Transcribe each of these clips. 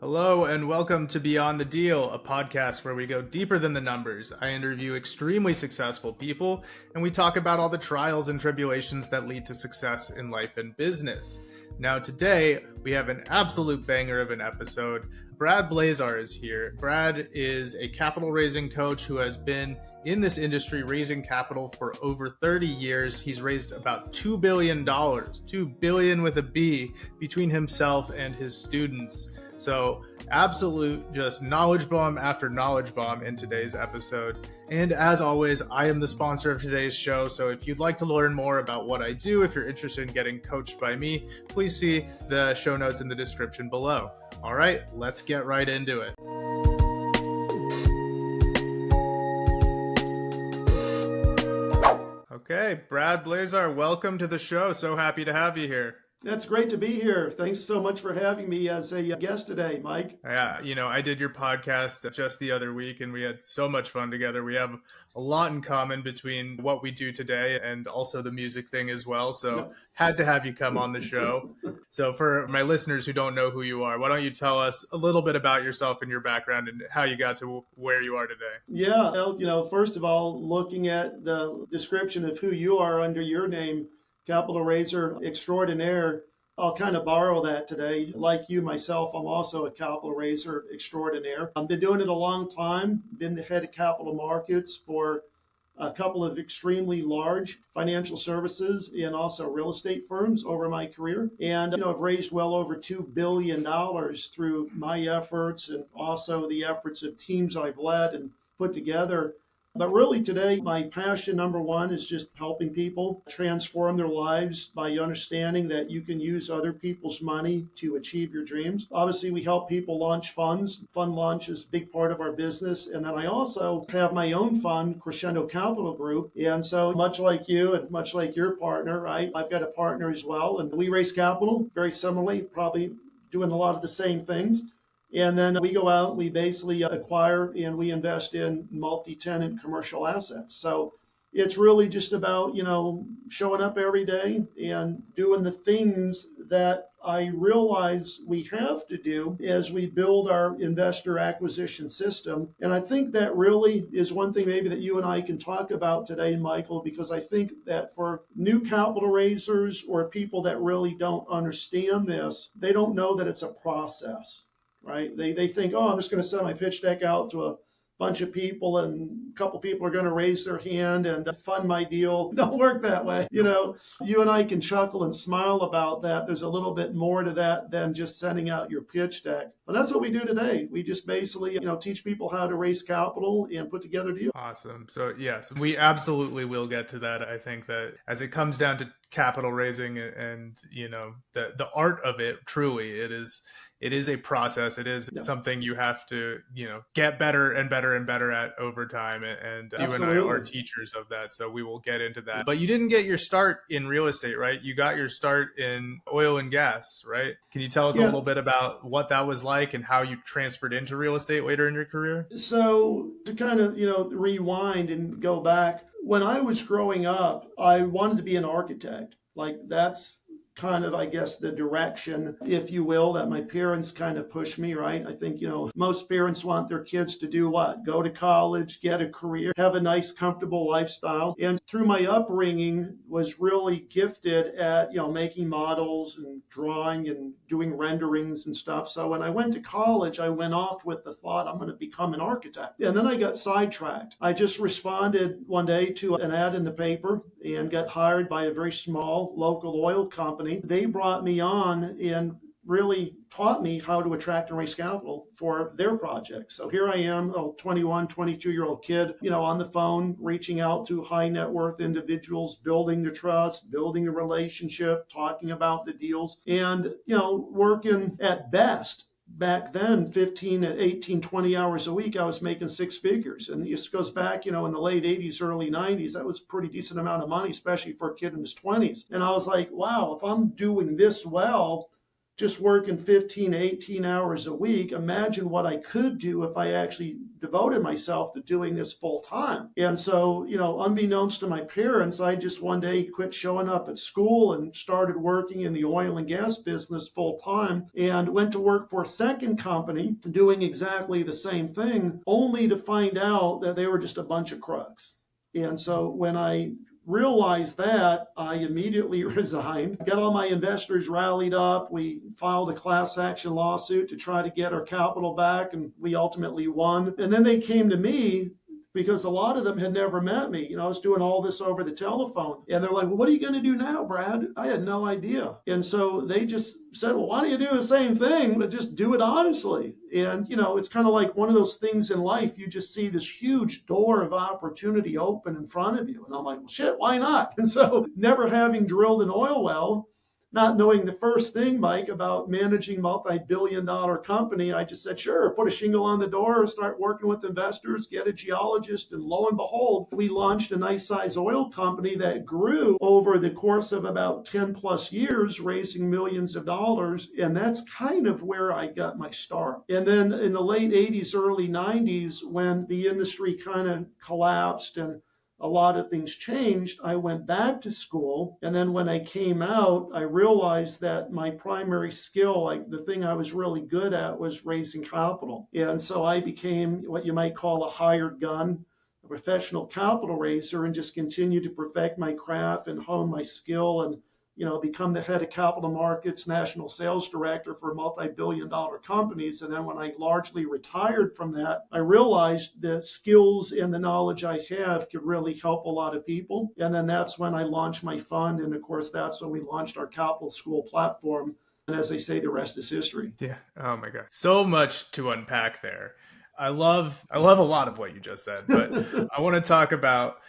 Hello and welcome to Beyond the Deal, a podcast where we go deeper than the numbers. I interview extremely successful people and we talk about all the trials and tribulations that lead to success in life and business. Now today we have an absolute banger of an episode. Brad Blazar is here. Brad is a capital raising coach who has been in this industry raising capital for over 30 years. He's raised about $2 billion, $2 billion with a B, between himself and his students. So absolute just knowledge bomb after knowledge bomb in today's episode. And as always, I am the sponsor of today's show. So if you'd like to learn more about what I do, if you're interested in getting coached by me, please see the show notes in the description below. All right, let's get right into it. Okay, Brad Blazar, welcome to the show. So happy to have you here. That's great to be here. Thanks so much for having me as a guest today, Mike. Yeah, I did your podcast just the other week and we had so much fun together. We have a lot in common between what we do today and also the music thing as well. So had to have you come on the show. So for my listeners who don't know who you are, why don't you tell us a little bit about yourself and your background and how you got to where you are today? Yeah, first of all, looking at the description of who you are under your name, Capital Raiser Extraordinaire, I'll kind of borrow that today. Like you, myself, I'm also a capital raiser extraordinaire. I've been doing it a long time, been the head of capital markets for a couple of extremely large financial services and also real estate firms over my career. And, I've raised well over $2 billion through my efforts and also the efforts of teams I've led and put together. But really today, my passion number one is just helping people transform their lives by understanding that you can use other people's money to achieve your dreams. Obviously, we help people launch funds. Fund launch is a big part of our business. And then I also have my own fund, Crescendo Capital Group. And so much like you and much like your partner, right, I've got a partner as well. And we raise capital very similarly, probably doing a lot of the same things. And then we go out, we basically acquire and we invest in multi-tenant commercial assets. So it's really just about, showing up every day and doing the things that I realize we have to do as we build our investor acquisition system. And I think that really is one thing maybe that you and I can talk about today, Michael, because I think that for new capital raisers or people that really don't understand this, they don't know that it's a process. Right? They think, I'm just going to send my pitch deck out to a bunch of people and a couple people are going to raise their hand and fund my deal. Don't work that way. You and I can chuckle and smile about that. There's a little bit more to that than just sending out your pitch deck. But that's what we do today. We just basically, teach people how to raise capital and put together deals. Awesome. So yes, we absolutely will get to that. I think that as it comes down to capital raising and, the art of it, truly, it is a process. It is something you have to, get better and better and better at over time. And you and I are teachers of that. So we will get into that. But you didn't get your start in real estate, right? You got your start in oil and gas, right? Can you tell us a little bit about what that was like and how you transferred into real estate later in your career? So to kind of, rewind and go back, when I was growing up, I wanted to be an architect. Like that's kind of, I guess, the direction, if you will, that my parents kind of pushed me, right? I think, most parents want their kids to do what? Go to college, get a career, have a nice, comfortable lifestyle. And through my upbringing was really gifted at, making models and drawing and doing renderings and stuff. So when I went to college, I went off with the thought I'm going to become an architect. And then I got sidetracked. I just responded one day to an ad in the paper and got hired by a very small local oil company. They brought me on and really taught me how to attract and raise capital for their projects. So here I am, a 21, 22-year-old kid, on the phone, reaching out to high net worth individuals, building the trust, building a relationship, talking about the deals, and, working at best. Back then, 15, 18, 20 hours a week, I was making six figures. And this goes back, in the late 80s, early 90s. That was a pretty decent amount of money, especially for a kid in his 20s. And I was like, wow, if I'm doing this well, just working 15, 18 hours a week, imagine what I could do if I actually devoted myself to doing this full time. And so, unbeknownst to my parents, I just one day quit showing up at school and started working in the oil and gas business full time and went to work for a second company doing exactly the same thing, only to find out that they were just a bunch of crooks. And so when I realized that, I immediately resigned, got all my investors rallied up. We filed a class action lawsuit to try to get our capital back, and we ultimately won. And then they came to me because a lot of them had never met me. I was doing all this over the telephone. And they're like, well, what are you going to do now, Brad? I had no idea. And so they just said, well, why don't you do the same thing, but just do it honestly? And, it's kind of like one of those things in life. You just see this huge door of opportunity open in front of you. And I'm like, well, shit, why not? And so never having drilled an oil well, not knowing the first thing, Mike, about managing multi-billion-dollar company, I just said, sure, put a shingle on the door, start working with investors, get a geologist, and lo and behold, we launched a nice size oil company that grew over the course of about 10 plus years, raising millions of dollars, and that's kind of where I got my start. And then in the late 80s, early 90s, when the industry kind of collapsed and a lot of things changed, I went back to school. And then when I came out, I realized that my primary skill, like the thing I was really good at, was raising capital. And so I became what you might call a hired gun, a professional capital raiser, and just continued to perfect my craft and hone my skill and become the head of capital markets, national sales director for multi-billion-dollar companies. And then when I largely retired from that, I realized that skills and the knowledge I have could really help a lot of people. And then that's when I launched my fund. And of course, that's when we launched our capital school platform. And as they say, the rest is history. Yeah. Oh my God. So much to unpack there. I love a lot of what you just said, but I want to talk about,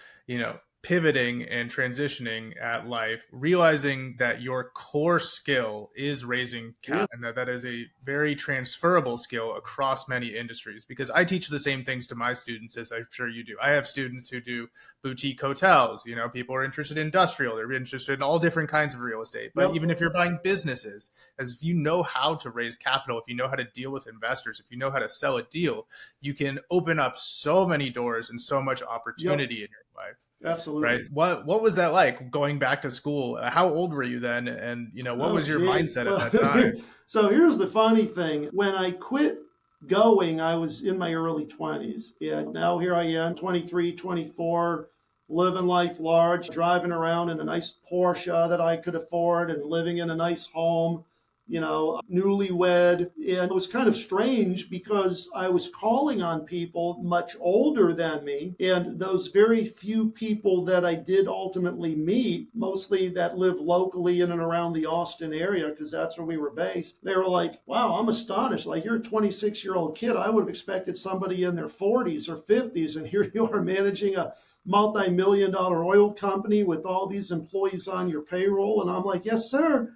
pivoting and transitioning at life, realizing that your core skill is raising capital, and that is a very transferable skill across many industries. Because I teach the same things to my students as I'm sure you do. I have students who do boutique hotels. People are interested in industrial. They're interested in all different kinds of real estate. But even if you're buying businesses, as if you know how to raise capital, if you know how to deal with investors, if you know how to sell a deal, you can open up so many doors and so much opportunity in your life. Absolutely. Right. What was that like going back to school? How old were you then? And, what was your mindset at that time? So here's the funny thing. When I quit going, I was in my early 20s. And now here I am, 23, 24, living life large, driving around in a nice Porsche that I could afford and living in a nice home, newlywed. And it was kind of strange because I was calling on people much older than me. And those very few people that I did ultimately meet, mostly that live locally in and around the Austin area, because that's where we were based, they were like, wow, I'm astonished. Like, you're a 26-year-old kid. I would have expected somebody in their 40s or 50s. And here you are managing a multi-million-dollar oil company with all these employees on your payroll. And I'm like, yes, sir.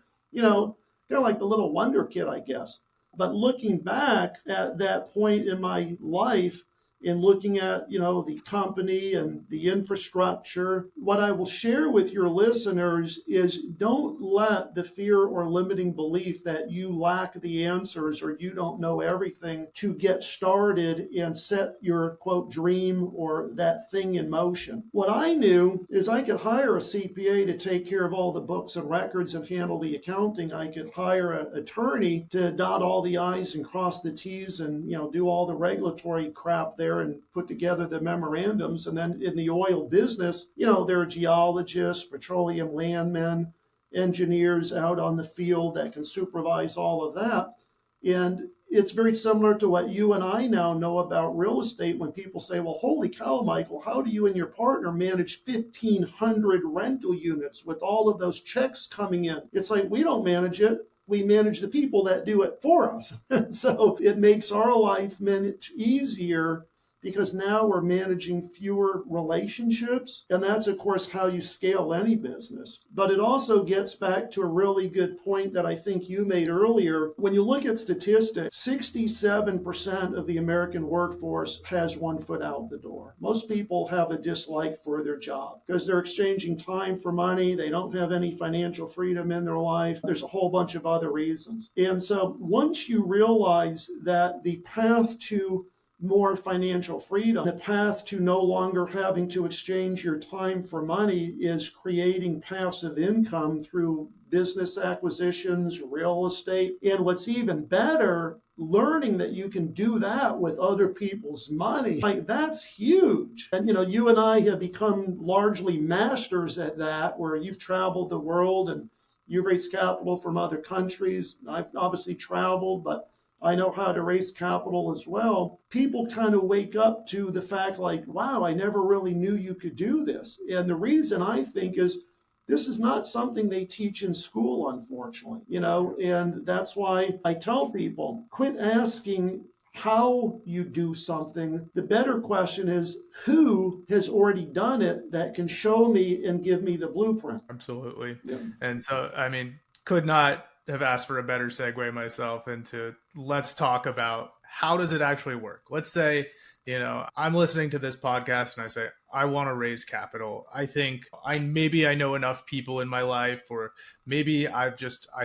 Kind of like the little wonder kid, I guess. But looking back at that point in my life and looking at, the company and the infrastructure, what I will share with your listeners is don't let the fear or limiting belief that you lack the answers or you don't know everything to get started and set your, quote, dream or that thing in motion. What I knew is I could hire a CPA to take care of all the books and records and handle the accounting. I could hire an attorney to dot all the I's and cross the T's and, do all the regulatory crap there and put together the memorandums. And then in the oil business, there are geologists, petroleum landmen, engineers out on the field that can supervise all of that. And it's very similar to what you and I now know about real estate when people say, well, holy cow, Michael, how do you and your partner manage 1,500 rental units with all of those checks coming in? It's like, we don't manage it. We manage the people that do it for us. So it makes our life much easier because now we're managing fewer relationships. And that's, of course, how you scale any business. But it also gets back to a really good point that I think you made earlier. When you look at statistics, 67% of the American workforce has one foot out the door. Most people have a dislike for their job because they're exchanging time for money. They don't have any financial freedom in their life. There's a whole bunch of other reasons. And so once you realize that the path to more financial freedom. The path to no longer having to exchange your time for money is creating passive income through business acquisitions, real estate, and what's even better, learning that you can do that with other people's money. Like, that's huge. And you and I have become largely masters at that, where you've traveled the world and you've raised capital from other countries. I've obviously traveled, but I know how to raise capital as well. People kind of wake up to the fact like, wow, I never really knew you could do this. And the reason I think is this is not something they teach in school, unfortunately, and that's why I tell people, quit asking how you do something. The better question is, who has already done it that can show me and give me the blueprint? Absolutely. Yeah. And so, could not have asked for a better segue myself into, let's talk about how does it actually work? Let's say, I'm listening to this podcast and I say, I want to raise capital. I think maybe I know enough people in my life, or maybe I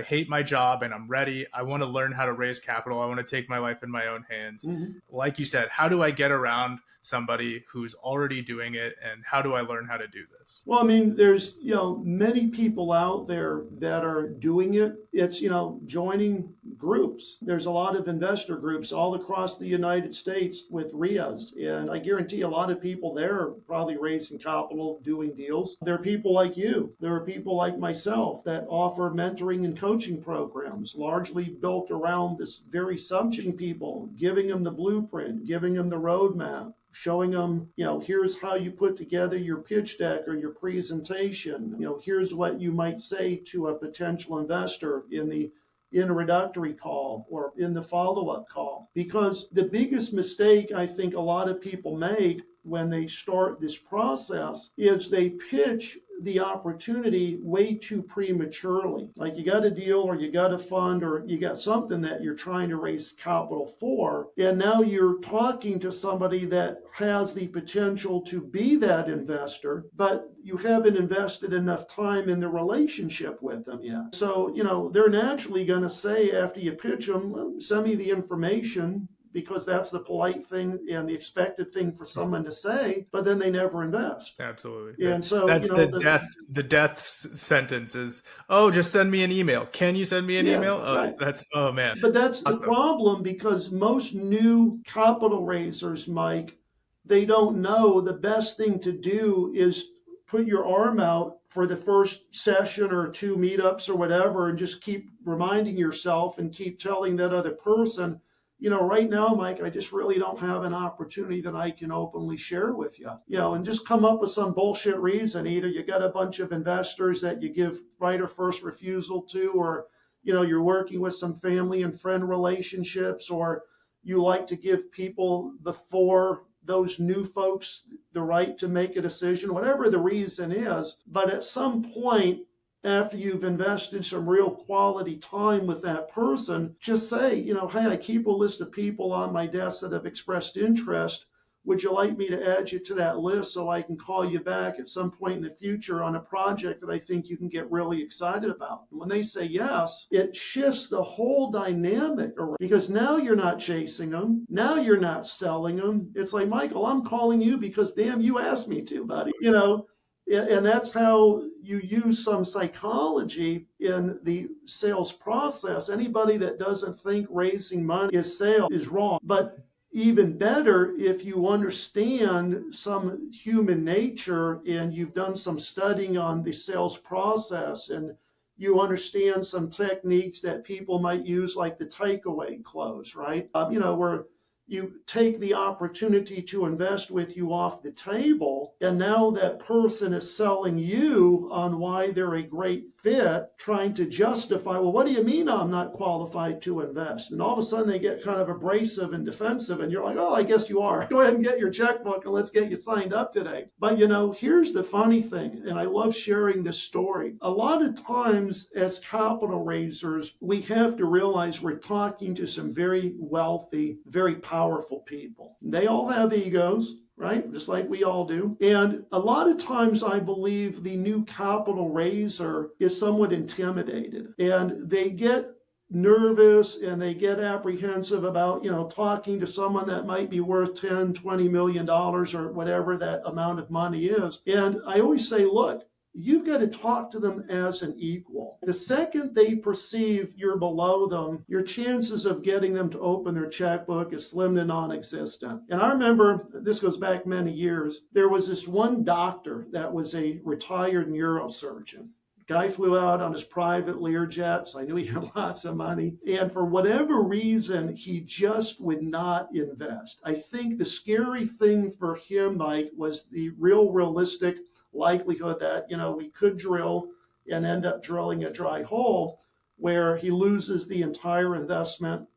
hate my job and I'm ready. I want to learn how to raise capital. I want to take my life in my own hands. Mm-hmm. Like you said, how do I get around somebody who's already doing it, and how do I learn how to do this? Well, there's, many people out there that are doing it. It's, joining groups. There's a lot of investor groups all across the United States with RIAs. And I guarantee a lot of people there are probably raising capital, doing deals. There are people like you. There are people like myself that offer mentoring and coaching programs, largely built around this very subject. People, giving them the blueprint, giving them the roadmap, showing them, here's how you put together your pitch deck or your presentation. Here's what you might say to a potential investor in the introductory call or in the follow-up call. Because the biggest mistake I think a lot of people make when they start this process is they pitch the opportunity way too prematurely. Like, you got a deal or you got a fund or you got something that you're trying to raise capital for, and now you're talking to somebody that has the potential to be that investor, but you haven't invested enough time in the relationship with them yet. So, they're naturally going to say after you pitch them, send me the information, because that's the polite thing and the expected thing for someone to say, but then they never invest. Absolutely. And so that's the death sentence is, oh, just send me an email. Can you send me an email? Oh, right. Oh man. But that's awesome. The problem, because most new capital raisers, Mike, they don't know the best thing to do is put your arm out for the first session or two meetups or whatever, and just keep reminding yourself and keep telling that other person, right now, Mike, I just really don't have an opportunity that I can openly share with you, and just come up with some bullshit reason. Either you got a bunch of investors that you give right of first refusal to, or, you're working with some family and friend relationships, or you like to give people before those new folks the right to make a decision, whatever the reason is. But at some point, after you've invested some real quality time with that person, just say, hey, I keep a list of people on my desk that have expressed interest. Would you like me to add you to that list so I can call you back at some point in the future on a project that I think you can get really excited about? And when they say yes, it shifts the whole dynamic around, because now you're not chasing them. Now you're not selling them. It's like, Michael, I'm calling you because damn, you asked me to, buddy, And that's how you use some psychology in the sales process. Anybody that doesn't think raising money is sale is wrong. But even better, if you understand some human nature and you've done some studying on the sales process, and you understand some techniques that people might use, like the takeaway close, right? Where you take the opportunity to invest with you off the table, and now that person is selling you on why they're a great fit, trying to justify, well, what do you mean I'm not qualified to invest? And all of a sudden they get kind of abrasive and defensive, and you're like, oh, I guess you are. Go ahead and get your checkbook and let's get you signed up today. But here's the funny thing, and I love sharing this story. A lot of times as capital raisers, we have to realize we're talking to some very wealthy, very powerful people. They all have egos, right? Just like we all do. And a lot of times I believe the new capital raiser is somewhat intimidated, and they get nervous and they get apprehensive about, talking to someone that might be worth 10, $20 million or whatever that amount of money is. And I always say, look, you've got to talk to them as an equal. The second they perceive you're below them, your chances of getting them to open their checkbook is slim to non-existent. And I remember, this goes back many years, there was this one doctor that was a retired neurosurgeon. Guy flew out on his private Learjet, so I knew he had lots of money. And for whatever reason, he just would not invest. I think the scary thing for him, Mike, was the realistic likelihood that, we could drill and end up drilling a dry hole where he loses the entire investment,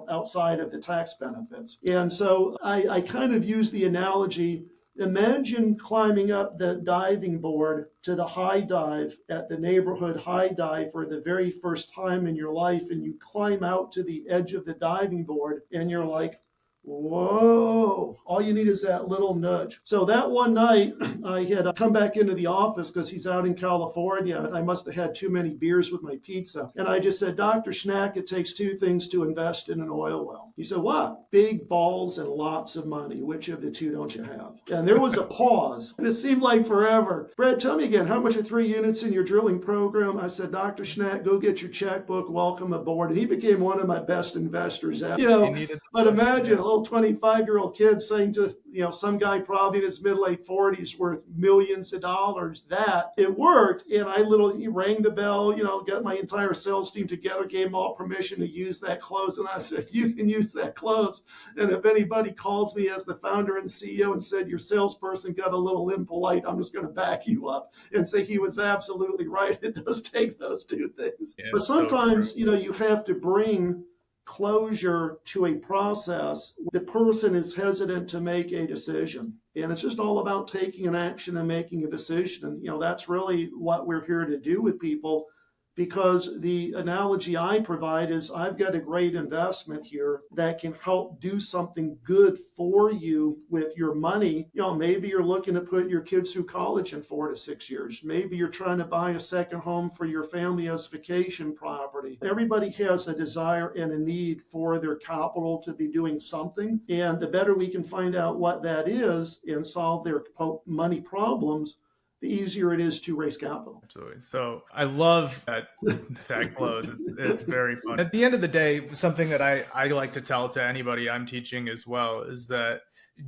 outside of the tax benefits. And so I kind of use the analogy. Imagine climbing up the diving board to the high dive at the neighborhood high dive for the very first time in your life, and you climb out to the edge of the diving board and you're like, whoa, all you need is that little nudge. So that one night I had come back into the office because he's out in California and I must have had too many beers with my pizza. And I just said, Dr. Schnack, it takes two things to invest in an oil well. He said, what? Big balls and lots of money. Which of the two don't you have? And there was a pause and it seemed like forever. Brad, tell me again, how much are 3 units in your drilling program? I said, Dr. Schnack, go get your checkbook. Welcome aboard. And he became one of my best investors ever. But imagine a little 25-year-old kid saying to, some guy probably in his mid-late 40s worth millions of dollars, that it worked. And I literally rang the bell, got my entire sales team together, gave them all permission to use that close. And I said, you can use that close. And if anybody calls me as the founder and CEO and said, your salesperson got a little impolite, I'm just going to back you up and say he was absolutely right. It does take those two things. Yeah, but sometimes, you have to bring closure to a process. The person is hesitant to make a decision. And it's just all about taking an action and making a decision. And, that's really what we're here to do with people, because the analogy I provide is I've got a great investment here that can help do something good for you with your money. Maybe you're looking to put your kids through college in 4 to 6 years. Maybe you're trying to buy a second home for your family as vacation property. Everybody has a desire and a need for their capital to be doing something. And the better we can find out what that is and solve their money problems, the easier it is to raise capital. Absolutely. So I love that close. It's very fun. At the end of the day, something that I like to tell to anybody I'm teaching as well is that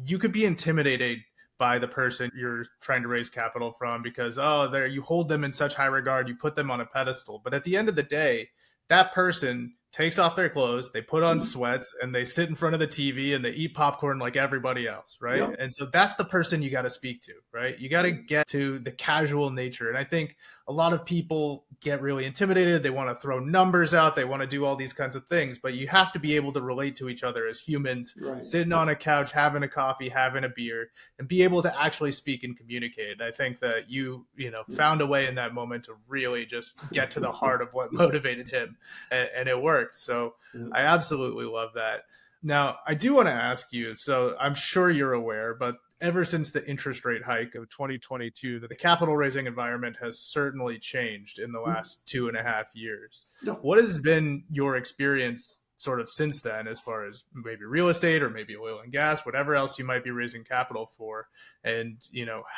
you could be intimidated by the person you're trying to raise capital from because, you hold them in such high regard, you put them on a pedestal. But at the end of the day, that person takes off their clothes, they put on sweats, and they sit in front of the TV and they eat popcorn like everybody else, right? Yep. And so that's the person you got to speak to, right? You got to get to the casual nature. And I think a lot of people get really intimidated. They want to throw numbers out. They want to do all these kinds of things, but you have to be able to relate to each other as humans, right? Sitting on a couch, having a coffee, having a beer, and be able to actually speak and communicate. And I think that you found a way in that moment to really just get to the heart of what motivated him, and it worked. So I absolutely love that. Now, I do want to ask you, so I'm sure you're aware, but ever since the interest rate hike of 2022, the capital raising environment has certainly changed in the last 2.5 years. What has been your experience sort of since then, as far as maybe real estate or maybe oil and gas, whatever else you might be raising capital for? And,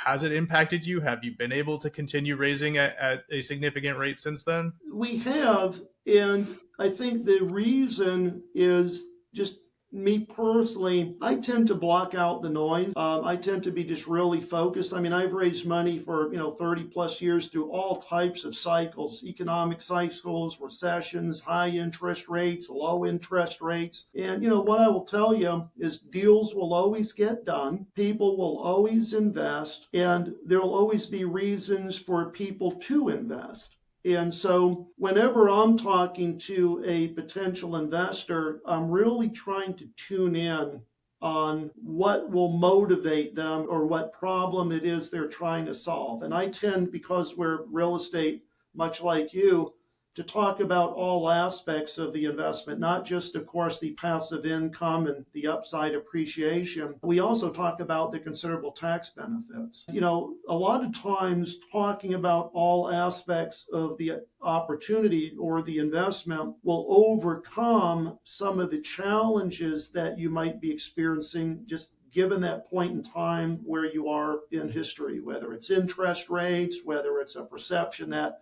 has it impacted you? Have you been able to continue raising at a significant rate since then? We have. And I think the reason is just me personally, I tend to block out the noise. I tend to be just really focused. I mean, I've raised money for, 30 plus years through all types of cycles, economic cycles, recessions, high interest rates, low interest rates. And, what I will tell you is deals will always get done. People will always invest, and there will always be reasons for people to invest. And so whenever I'm talking to a potential investor, I'm really trying to tune in on what will motivate them or what problem it is they're trying to solve. And I tend, because we're real estate, much like you, to talk about all aspects of the investment, not just, of course, the passive income and the upside appreciation. We also talk about the considerable tax benefits. A lot of times talking about all aspects of the opportunity or the investment will overcome some of the challenges that you might be experiencing just given that point in time where you are in history, whether it's interest rates, whether it's a perception that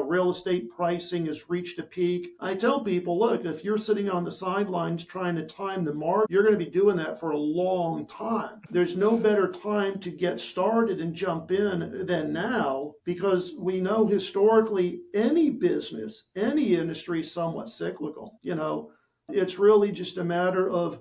real estate pricing has reached a peak. I tell people, look, if you're sitting on the sidelines trying to time the market, you're going to be doing that for a long time. There's no better time to get started and jump in than now, because we know historically any business, any industry is somewhat cyclical. It's really just a matter of,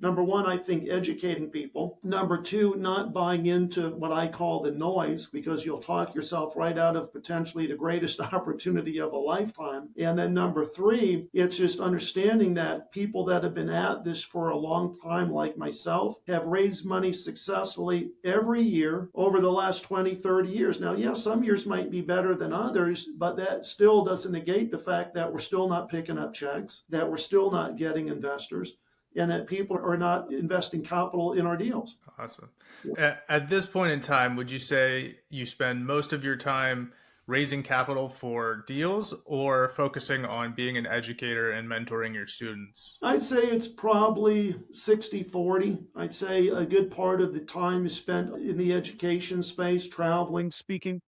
number one, I think educating people. Number two, not buying into what I call the noise, because you'll talk yourself right out of potentially the greatest opportunity of a lifetime. And then number three, it's just understanding that people that have been at this for a long time, like myself, have raised money successfully every year over the last 20, 30 years. Now, yes, some years might be better than others, but that still doesn't negate the fact that we're still not picking up checks, that we're still not getting investors, and that people are not investing capital in our deals. Awesome. At this point in time, would you say you spend most of your time raising capital for deals or focusing on being an educator and mentoring your students? I'd say it's probably 60-40. I'd say a good part of the time is spent in the education space, traveling, speaking.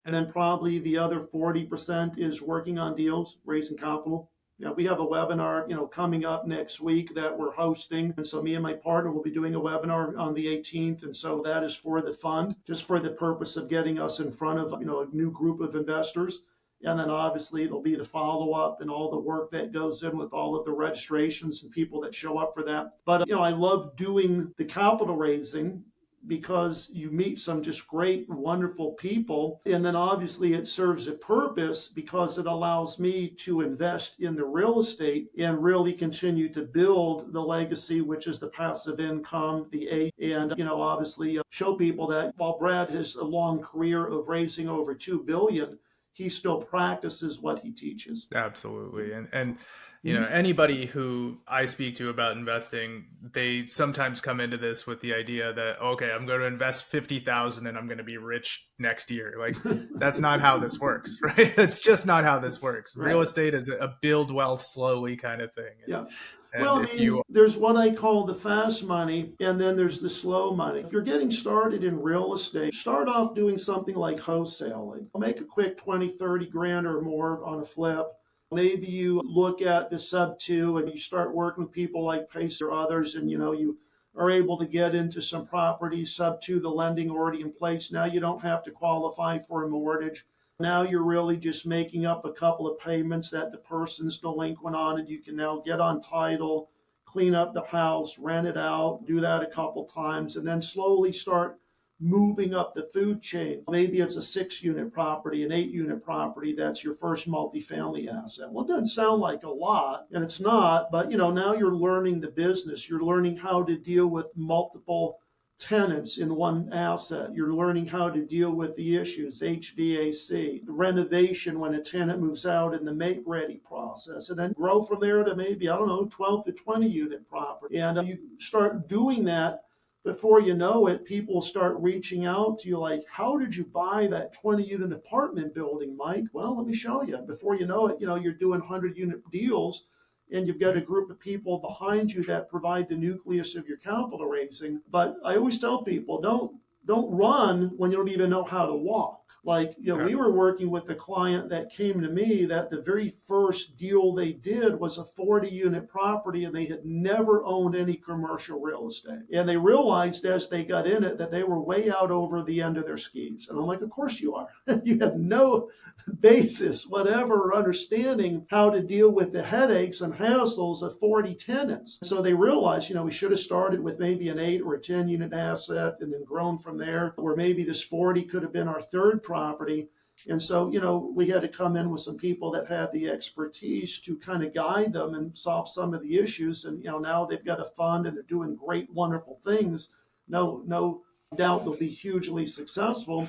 And then probably the other 40% is working on deals, raising capital. We have a webinar, coming up next week that we're hosting. And so me and my partner will be doing a webinar on the 18th. And so that is for the fund, just for the purpose of getting us in front of, a new group of investors. And then obviously there'll be the follow-up and all the work that goes in with all of the registrations and people that show up for that. But, I love doing the capital raising because you meet some just great, wonderful people. And then obviously it serves a purpose because it allows me to invest in the real estate and really continue to build the legacy, which is the passive income, and obviously show people that while Brad has a long career of raising over $2 billion, he still practices what he teaches. Absolutely. And anybody who I speak to about investing, they sometimes come into this with the idea that, okay, I'm going to invest 50,000 and I'm going to be rich next year. Like, that's not how this works, right? That's just not how this works. Right. Real estate is a build wealth slowly kind of thing. Yeah. And there's what I call the fast money, and then there's the slow money. If you're getting started in real estate, start off doing something like wholesaling. Make a quick 20, 30 grand or more on a flip. Maybe you look at the sub 2 and you start working with people like Pace or others, and you are able to get into some properties, sub 2, the lending already in place. Now you don't have to qualify for a mortgage. Now you're really just making up a couple of payments that the person's delinquent on, and you can now get on title, clean up the house, rent it out, do that a couple times, and then slowly start moving up the food chain. Maybe it's a 6-unit property, an 8-unit property, that's your first multifamily asset. Well, it doesn't sound like a lot, and it's not, but now you're learning the business. You're learning how to deal with multiple tenants in one asset. You're learning how to deal with the issues, HVAC, the renovation when a tenant moves out, in the make ready process, and then grow from there to maybe, 12 to 20 unit property. And you start doing that, before you know it, people start reaching out to you like, how did you buy that 20 unit apartment building, Mike? Well, let me show you. Before you know it, you're doing 100 unit deals, and you've got a group of people behind you that provide the nucleus of your capital raising. But I always tell people, don't run when you don't even know how to walk. Like, we were working with a client that came to me that the very first deal they did was a 40-unit property, and they had never owned any commercial real estate. And they realized as they got in it that they were way out over the end of their skis. And I'm like, of course you are. You have no basis, whatever, or understanding how to deal with the headaches and hassles of 40 tenants. So they realized, we should have started with maybe an 8 or a 10 unit asset and then grown from there, or maybe this 40 could have been our third property. And so, we had to come in with some people that had the expertise to kind of guide them and solve some of the issues. And, now they've got a fund and they're doing great, wonderful things. No doubt they'll be hugely successful.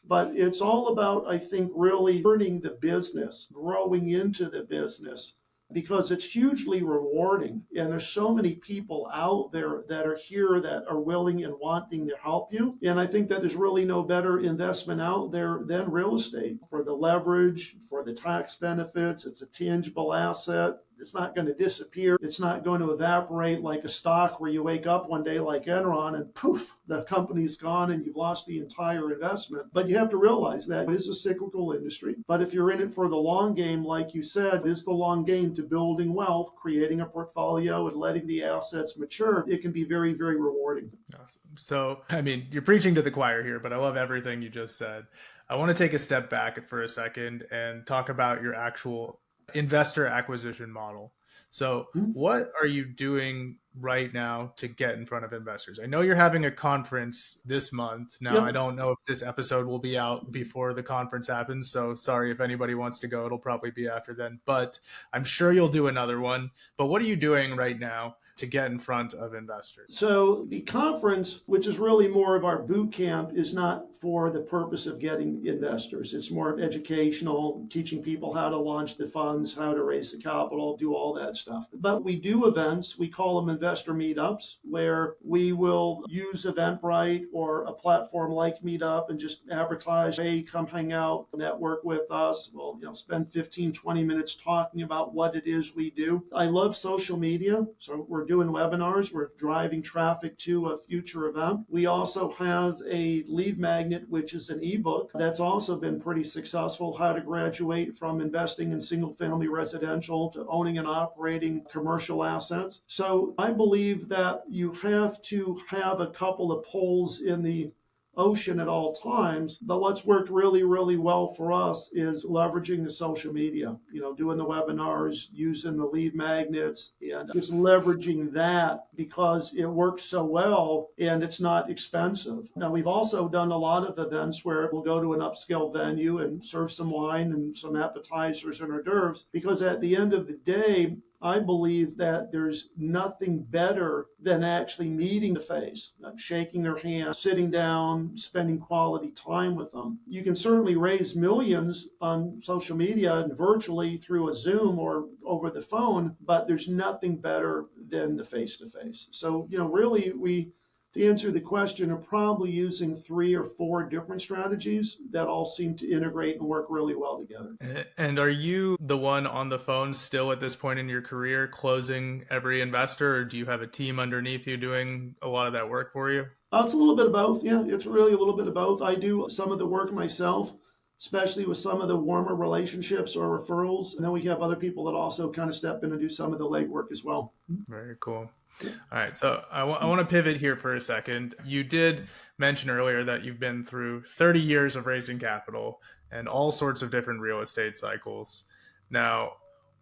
But it's all about, I think, really learning the business, growing into the business, because it's hugely rewarding. And there's so many people out there that are here that are willing and wanting to help you. And I think that there's really no better investment out there than real estate for the leverage, for the tax benefits. It's a tangible asset. It's not going to disappear. It's not going to evaporate like a stock where you wake up one day like Enron and poof, the company's gone and you've lost the entire investment. But you have to realize that it is a cyclical industry. But if you're in it for the long game, like you said, it is the long game to building wealth, creating a portfolio and letting the assets mature. It can be very, very rewarding. Awesome. So, I mean, you're preaching to the choir here, but I love everything you just said. I want to take a step back for a second and talk about your actual investor acquisition model. So what are you doing right now to get in front of investors? I know you're having a conference this month. Now, Yep. I don't know if this episode will be out before the conference happens. So sorry if anybody wants to go, it'll probably be after then, but I'm sure you'll do another one. But what are you doing right now to get in front of investors? So the conference, which is really more of our boot camp, is not for the purpose of getting investors. It's more educational, teaching people how to launch the funds, how to raise the capital, do all that stuff. But we do events, we call them investor meetups, where we will use Eventbrite or a platform like Meetup and just advertise, hey, come hang out, network with us. We'll spend 15, 20 minutes talking about what it is we do. I love social media, so we're doing webinars. We're driving traffic to a future event. We also have a lead magnet, which is an ebook that's also been pretty successful, how to graduate from investing in single family residential to owning and operating commercial assets. So I believe that you have to have a couple of poles in the ocean at all times. But what's worked really, really well for us is leveraging the social media, doing the webinars, using the lead magnets, and just leveraging that because it works so well and it's not expensive. Now, we've also done a lot of events where we'll go to an upscale venue and serve some wine and some appetizers and hors d'oeuvres, because at the end of the day, I believe that there's nothing better than actually meeting the face, shaking their hand, sitting down, spending quality time with them. You can certainly raise millions on social media and virtually through a Zoom or over the phone, but there's nothing better than the face-to-face. So, really, to answer the question, are probably using 3 or 4 different strategies that all seem to integrate and work really well together. And are you the one on the phone still at this point in your career closing every investor, or do you have a team underneath you doing a lot of that work for you? It's a little bit of both. Yeah, it's really a little bit of both. I do some of the work myself, especially with some of the warmer relationships or referrals. And then we have other people that also kind of step in and do some of the legwork as well. Very cool. All right. So I want to pivot here for a second. You did mention earlier that you've been through 30 years of raising capital and all sorts of different real estate cycles. Now,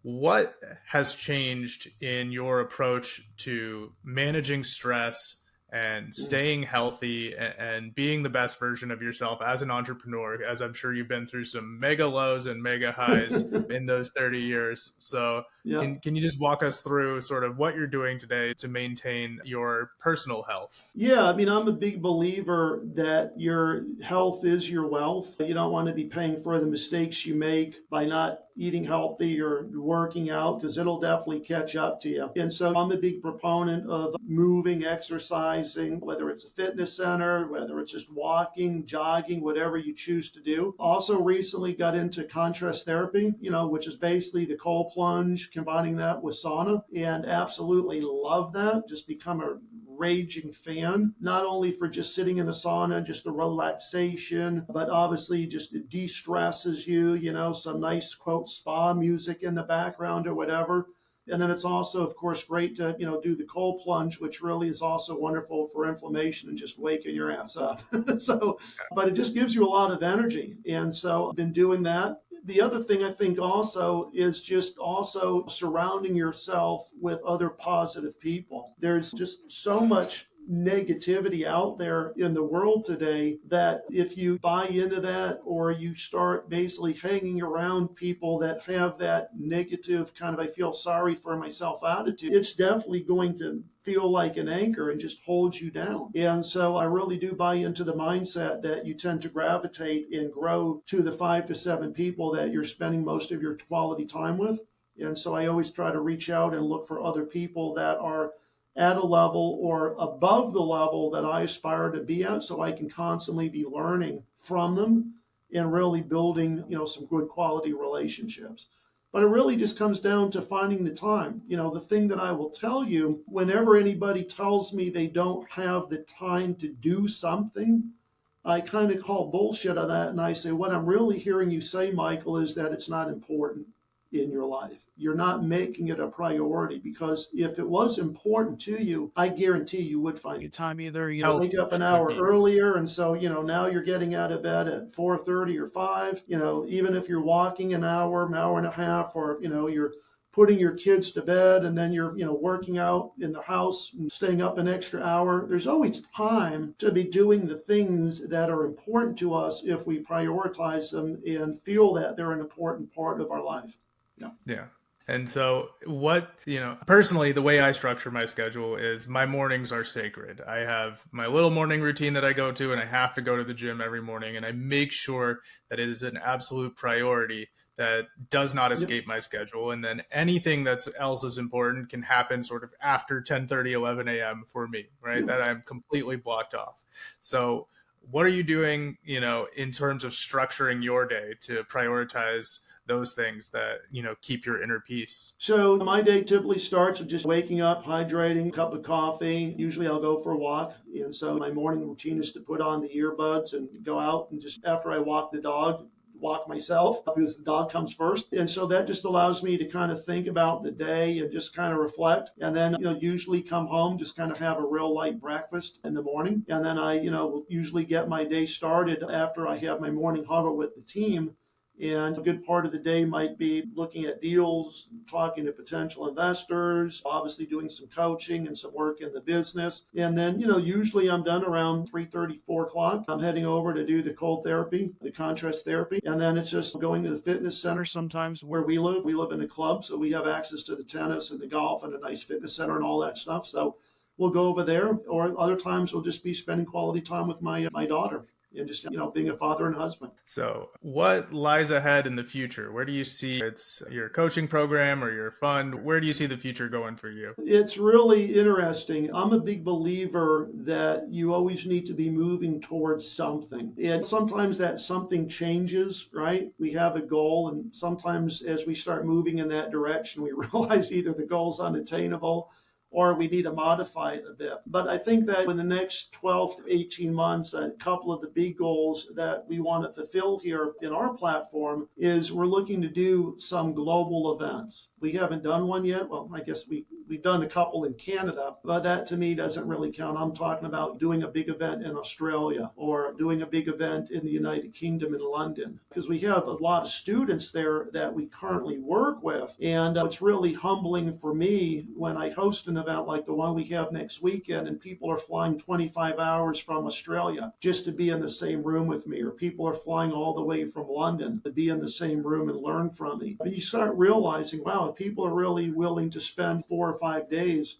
what has changed in your approach to managing stress and staying healthy and being the best version of yourself as an entrepreneur, as I'm sure you've been through some mega lows and mega highs in those 30 years. So Yeah. can you just walk us through sort of what you're doing today to maintain your personal health? Yeah, I mean, I'm a big believer that your health is your wealth. You don't want to be paying for the mistakes you make by not eating healthy or working out, because it'll definitely catch up to you. And so I'm a big proponent of moving, exercising, whether it's a fitness center, whether it's just walking, jogging, whatever you choose to do. Also recently got into contrast therapy, which is basically the cold plunge, combining that with sauna, and absolutely love that. Just become a raging fan, not only for just sitting in the sauna, just the relaxation, but obviously just it de-stresses you, some nice quote spa music in the background or whatever. And then it's also, of course, great to, do the cold plunge, which really is also wonderful for inflammation and just waking your ass up. But it just gives you a lot of energy. And so I've been doing that. The other thing I think also is just also surrounding yourself with other positive people. There's just so much negativity out there in the world today that if you buy into that or you start basically hanging around people that have that negative kind of I feel sorry for myself attitude, it's definitely going to feel like an anchor and just holds you down. And so I really do buy into the mindset that you tend to gravitate and grow to the 5 to 7 people that you're spending most of your quality time with. And so I always try to reach out and look for other people that are at a level or above the level that I aspire to be at, so I can constantly be learning from them and really building, some good quality relationships. But it really just comes down to finding the time. The thing that I will tell you, whenever anybody tells me they don't have the time to do something, I kind of call bullshit on that. And I say, what I'm really hearing you say, Michael, is that it's not important in your life. You're not making it a priority, because if it was important to you, I guarantee you would find time either wake up an hour earlier. And so, now you're getting out of bed at 4:30 or 5, even if you're walking an hour and a half, or, you're putting your kids to bed and then you're, working out in the house and staying up an extra hour. There's always time to be doing the things that are important to us if we prioritize them and feel that they're an important part of our life. Yeah. And so personally, the way I structure my schedule is my mornings are sacred. I have my little morning routine that I go to, and I have to go to the gym every morning, and I make sure that it is an absolute priority that does not escape my schedule. And then anything that's else is important can happen sort of after 10:30, 11 a.m. for me, right? That I'm completely blocked off. So what are you doing, in terms of structuring your day to prioritize those things that, keep your inner peace? So my day typically starts with just waking up, hydrating, a cup of coffee. Usually I'll go for a walk. And so my morning routine is to put on the earbuds and go out, and just after I walk the dog, walk myself, because the dog comes first. And so that just allows me to kind of think about the day and just kind of reflect. And then, usually come home, just kind of have a real light breakfast in the morning. And then I, will usually get my day started after I have my morning huddle with the team. And a good part of the day might be looking at deals, talking to potential investors, obviously doing some coaching and some work in the business. And then, usually I'm done around 3:30, 4 o'clock. I'm heading over to do the cold therapy, the contrast therapy. And then it's just going to the fitness center sometimes where we live. We live in a club, so we have access to the tennis and the golf and a nice fitness center and all that stuff. So we'll go over there, or other times we'll just be spending quality time with my daughter. And just, being a father and husband. So what lies ahead in the future? Where do you see it's your coaching program or your fund? Where do you see the future going for you? It's really interesting. I'm a big believer that you always need to be moving towards something. And sometimes that something changes, right? We have a goal, and sometimes as we start moving in that direction, we realize either the goal's unattainable or we need to modify it a bit. But I think that in the next 12 to 18 months, a couple of the big goals that we want to fulfill here in our platform is we're looking to do some global events. We haven't done one yet. Well, I guess we've done a couple in Canada, but that to me doesn't really count. I'm talking about doing a big event in Australia or doing a big event in the United Kingdom in London, because we have a lot of students there that we currently work with. And it's really humbling for me when I host an event like the one we have next weekend, and people are flying 25 hours from Australia just to be in the same room with me, or people are flying all the way from London to be in the same room and learn from me. But you start realizing, wow, if people are really willing to spend 4 or 5 days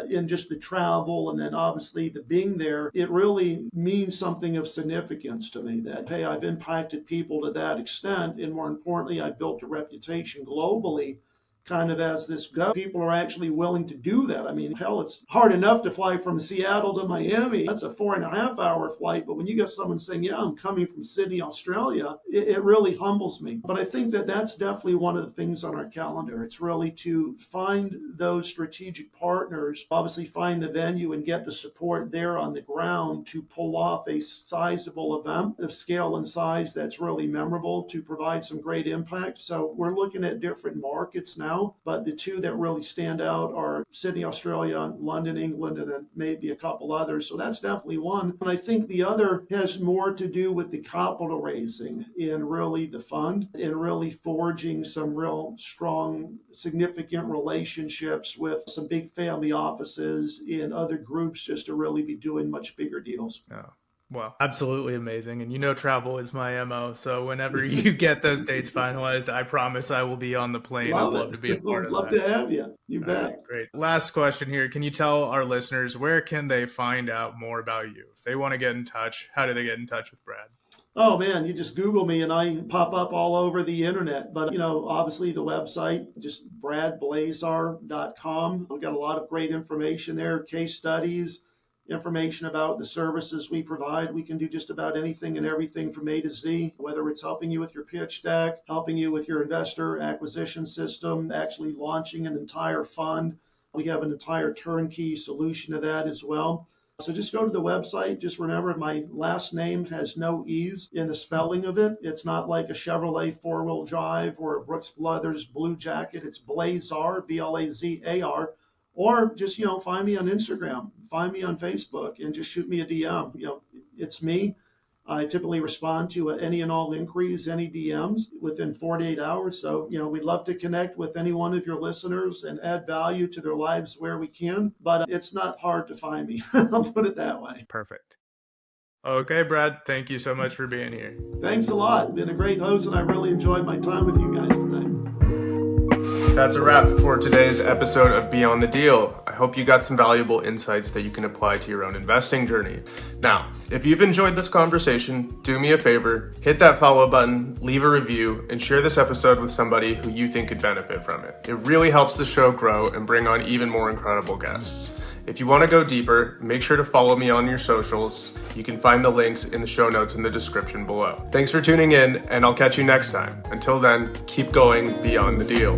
in just the travel and then obviously the being there, it really means something of significance to me that, hey, I've impacted people to that extent. And more importantly, I've built a reputation globally kind of as this go. People are actually willing to do that. I mean, hell, it's hard enough to fly from Seattle to Miami. That's a 4.5 hour flight. But when you get someone saying, yeah, I'm coming from Sydney, Australia, it really humbles me. But I think that that's definitely one of the things on our calendar. It's really to find those strategic partners, obviously find the venue and get the support there on the ground to pull off a sizable event of scale and size that's really memorable to provide some great impact. So we're looking at different markets now. now, but the two that really stand out are Sydney, Australia, London, England, and then maybe a couple others. So that's definitely one. And I think the other has more to do with the capital raising in really the fund and really forging some real strong, significant relationships with some big family offices in other groups just to really be doing much bigger deals. Oh. Well, absolutely amazing. And you know, travel is my MO. So whenever you get those dates finalized, I promise I will be on the plane. I'd love to be a part of that. Love to have you. You bet. Right, great. Last question here. Can you tell our listeners, where can they find out more about you? If they want to get in touch, how do they get in touch with Brad? Oh man, you just Google me and I pop up all over the internet. But, you know, obviously the website, just bradblazar.com. We've got a lot of great information there, case studies, information about the services we provide. We can do just about anything and everything from A to Z, whether it's helping you with your pitch deck, helping you with your investor acquisition system, actually launching an entire fund. We have an entire turnkey solution to that as well. So just go to the website. Just remember my last name has no E's in the spelling of it. It's not like a Chevrolet four-wheel drive or a Brooks Brothers Blue Jacket. It's Blazar, Blazar. Or just, find me on Instagram, find me on Facebook, and just shoot me a DM. It's me. I typically respond to any and all inquiries, any DMs within 48 hours. So, we'd love to connect with any one of your listeners and add value to their lives where we can. But it's not hard to find me. I'll put it that way. Perfect. Okay, Brad, thank you so much for being here. Thanks a lot. Been a great host, and I really enjoyed my time with you guys today. That's a wrap for today's episode of Beyond the Deal. I hope you got some valuable insights that you can apply to your own investing journey. Now, if you've enjoyed this conversation, do me a favor, hit that follow button, leave a review, and share this episode with somebody who you think could benefit from it. It really helps the show grow and bring on even more incredible guests. If you want to go deeper, make sure to follow me on your socials. You can find the links in the show notes in the description below. Thanks for tuning in, and I'll catch you next time. Until then, keep going beyond the deal.